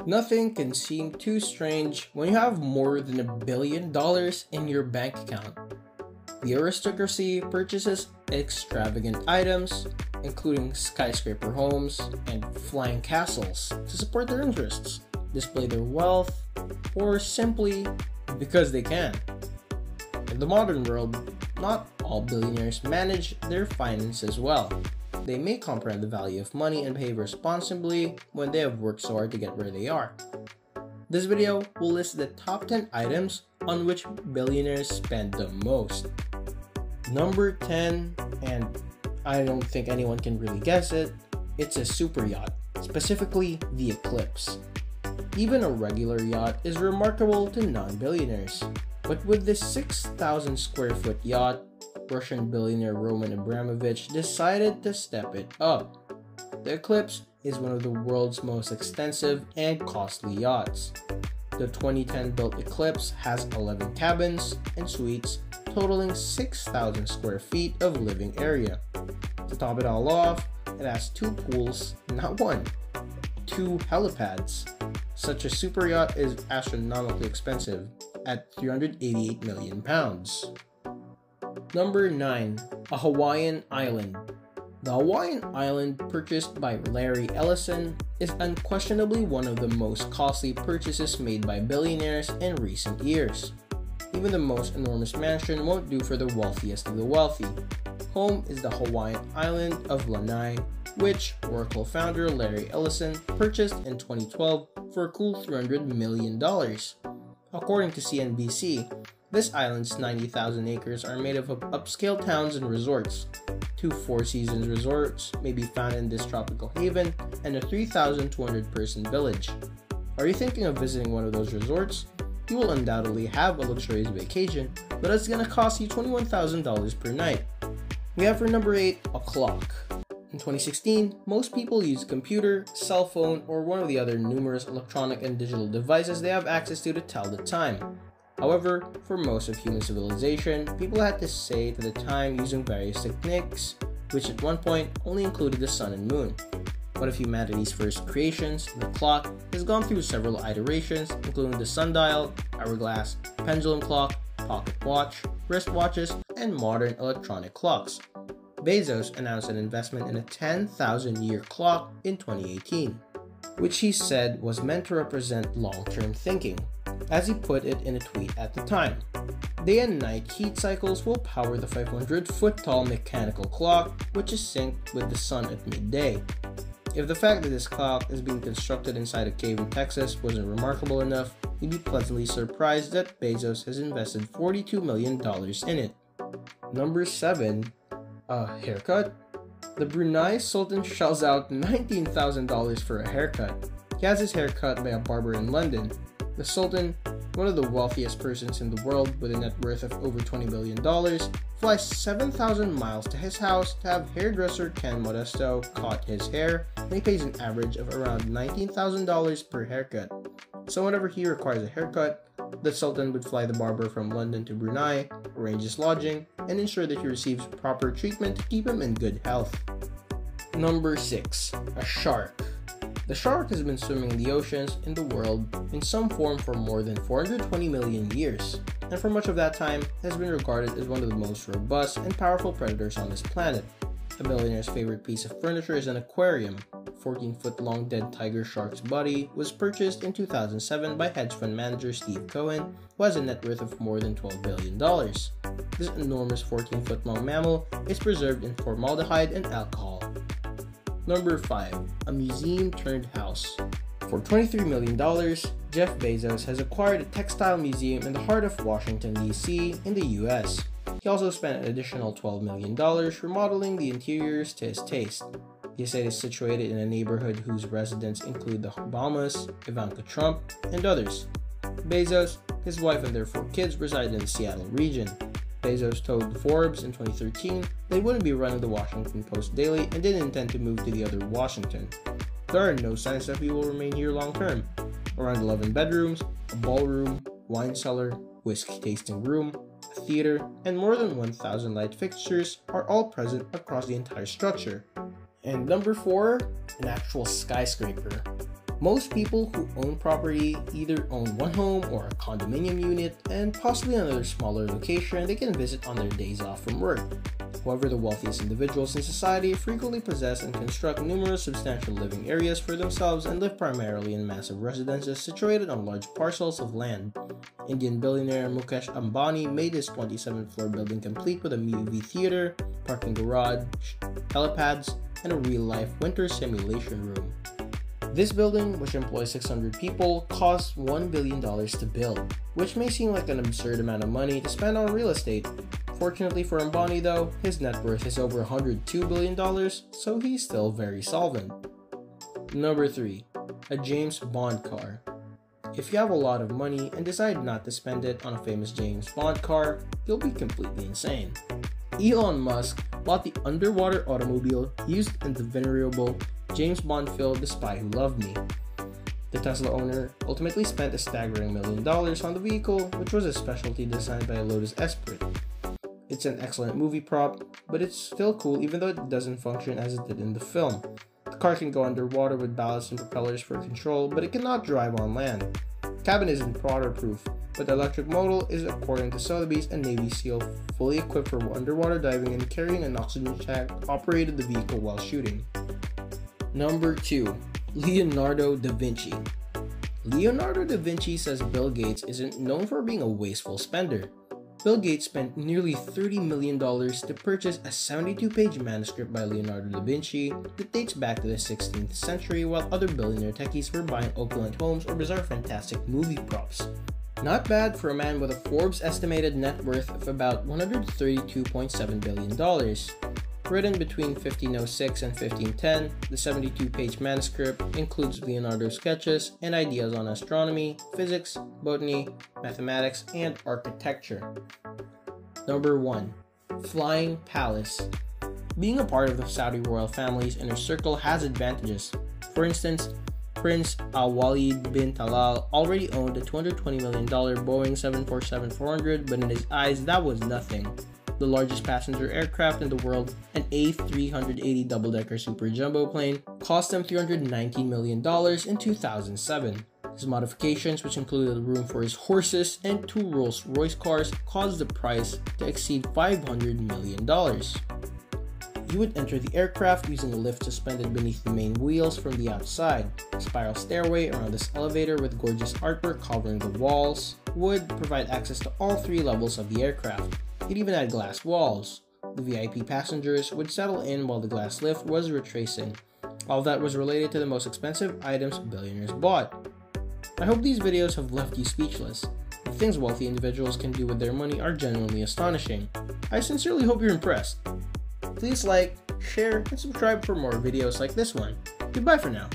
Nothing can seem too strange when you have more than $1 billion in your bank account. The aristocracy purchases extravagant items, including skyscraper homes and flying castles, to support their interests, display their wealth, or simply because they can. In the modern world, not all billionaires manage their finances well. They may comprehend the value of money and behave responsibly when they have worked so hard to get where they are. This video will list the top 10 items on which billionaires spend the most. Number 10, and I don't think anyone can really guess it, it's a super yacht, specifically the Eclipse. Even a regular yacht is remarkable to non-billionaires, but with this 6,000 square foot yacht, Russian billionaire Roman Abramovich decided to step it up. The Eclipse is one of the world's most extensive and costly yachts. The 2010 built Eclipse has 11 cabins and suites, totaling 6,000 square feet of living area. To top it all off, it has 2 pools, not one, 2 helipads. Such a super yacht is astronomically expensive at £388 million. Number 9. A Hawaiian Island. The Hawaiian Island, purchased by Larry Ellison, is unquestionably one of the most costly purchases made by billionaires in recent years. Even the most enormous mansion won't do for the wealthiest of the wealthy. Home is the Hawaiian Island of Lanai, which Oracle founder Larry Ellison purchased in 2012 for a cool $300 million. According to CNBC, this island's 90,000 acres are made up of upscale towns and resorts. 2 Four Seasons resorts may be found in this tropical haven, and a 3,200 person village. Are you thinking of visiting one of those resorts? You will undoubtedly have a luxurious vacation, but it's gonna cost you $21,000 per night. We have for number 8, a clock. In 2016, most people use a computer, cell phone, or one of the other numerous electronic and digital devices they have access to tell the time. However, for most of human civilization, people had to say to the time using various techniques, which at one point only included the sun and moon. One of humanity's first creations, the clock, has gone through several iterations, including the sundial, hourglass, pendulum clock, pocket watch, wristwatches, and modern electronic clocks. Bezos announced an investment in a 10,000-year clock in 2018, which he said was meant to represent long-term thinking, as he put it in a tweet at the time. Day and night heat cycles will power the 500-foot-tall mechanical clock, which is synced with the sun at midday. If the fact that this clock is being constructed inside a cave in Texas wasn't remarkable enough, you'd be pleasantly surprised that Bezos has invested $42 million in it. Number 7. A haircut? The Brunei Sultan shells out $19,000 for a haircut. He has his hair cut by a barber in London. The Sultan, one of the wealthiest persons in the world with a net worth of over $20 billion, flies 7,000 miles to his house to have hairdresser Ken Modesto cut his hair, and he pays an average of around $19,000 per haircut. So whenever he requires a haircut, the Sultan would fly the barber from London to Brunei, arrange his lodging, and ensure that he receives proper treatment to keep him in good health. Number 6. A shark. The shark has been swimming in the oceans in the world in some form for more than 420 million years, and for much of that time has been regarded as one of the most robust and powerful predators on this planet. A billionaire's favorite piece of furniture is an aquarium. 14-foot-long dead tiger shark's body was purchased in 2007 by hedge fund manager Steve Cohen, who has a net worth of more than $12 billion. This enormous 14-foot-long mammal is preserved in formaldehyde and alcohol. Number 5. A museum-turned-house. For $23 million, Jeff Bezos has acquired a textile museum in the heart of Washington, D.C. in the U.S. He also spent an additional $12 million remodeling the interiors to his taste. The estate is situated in a neighborhood whose residents include the Obamas, Ivanka Trump, and others. Bezos, his wife, and their 4 kids reside in the Seattle region. Bezos told Forbes in 2013 they wouldn't be running the Washington Post daily and didn't intend to move to the other Washington. There are no signs that he will remain here long term. Around 11 bedrooms, a ballroom, wine cellar, whiskey tasting room, a theater, and more than 1,000 light fixtures are all present across the entire structure. And number 4, an actual skyscraper. Most people who own property either own one home or a condominium unit and possibly another smaller location they can visit on their days off from work. However, the wealthiest individuals in society frequently possess and construct numerous substantial living areas for themselves and live primarily in massive residences situated on large parcels of land. Indian billionaire Mukesh Ambani made his 27th-floor building complete with a movie theater, parking garage, helipads, and a real-life winter simulation room. This building, which employs 600 people, cost $1 billion to build, which may seem like an absurd amount of money to spend on real estate. Fortunately for Ambani though, his net worth is over $102 billion, so he's still very solvent. Number 3. A James Bond car. If you have a lot of money and decide not to spend it on a famous James Bond car, you'll be completely insane. Elon Musk bought the underwater automobile used in the venerable James Bond film The Spy Who Loved Me. The Tesla owner ultimately spent a staggering $1 million on the vehicle, which was a specialty designed by a Lotus Esprit. It's an excellent movie prop, but it's still cool even though it doesn't function as it did in the film. The car can go underwater with ballast and propellers for control, but it cannot drive on land. The cabin isn't waterproof, but the electric motor is, according to Sotheby's, a Navy SEAL fully equipped for underwater diving and carrying an oxygen tank operated the vehicle while shooting. Number 2. Leonardo da Vinci. Leonardo da Vinci says Bill Gates isn't known for being a wasteful spender. Bill Gates spent nearly $30 million to purchase a 72-page manuscript by Leonardo da Vinci that dates back to the 16th century, while other billionaire techies were buying opulent homes or bizarre fantastic movie props. Not bad for a man with a Forbes estimated net worth of about $132.7 billion. Written between 1506 and 1510, the 72-page manuscript includes Leonardo's sketches and ideas on astronomy, physics, botany, mathematics, and architecture. Number 1. Flying Palace. Being a part of the Saudi royal family's inner circle has advantages. For instance, Prince Al-Walid bin Talal already owned a $220 million Boeing 747-400, but in his eyes that was nothing. The largest passenger aircraft in the world, an A380 double-decker super jumbo plane, cost him $319 million in 2007. His modifications, which included a room for his horses and 2 Rolls-Royce cars, caused the price to exceed $500 million. You would enter the aircraft using a lift suspended beneath the main wheels from the outside. A spiral stairway around this elevator with gorgeous artwork covering the walls would provide access to all 3 levels of the aircraft. It even had glass walls. The VIP passengers would settle in while the glass lift was retracing. All that was related to the most expensive items billionaires bought. I hope these videos have left you speechless. The things wealthy individuals can do with their money are genuinely astonishing. I sincerely hope you're impressed. Please like, share, and subscribe for more videos like this one. Goodbye for now.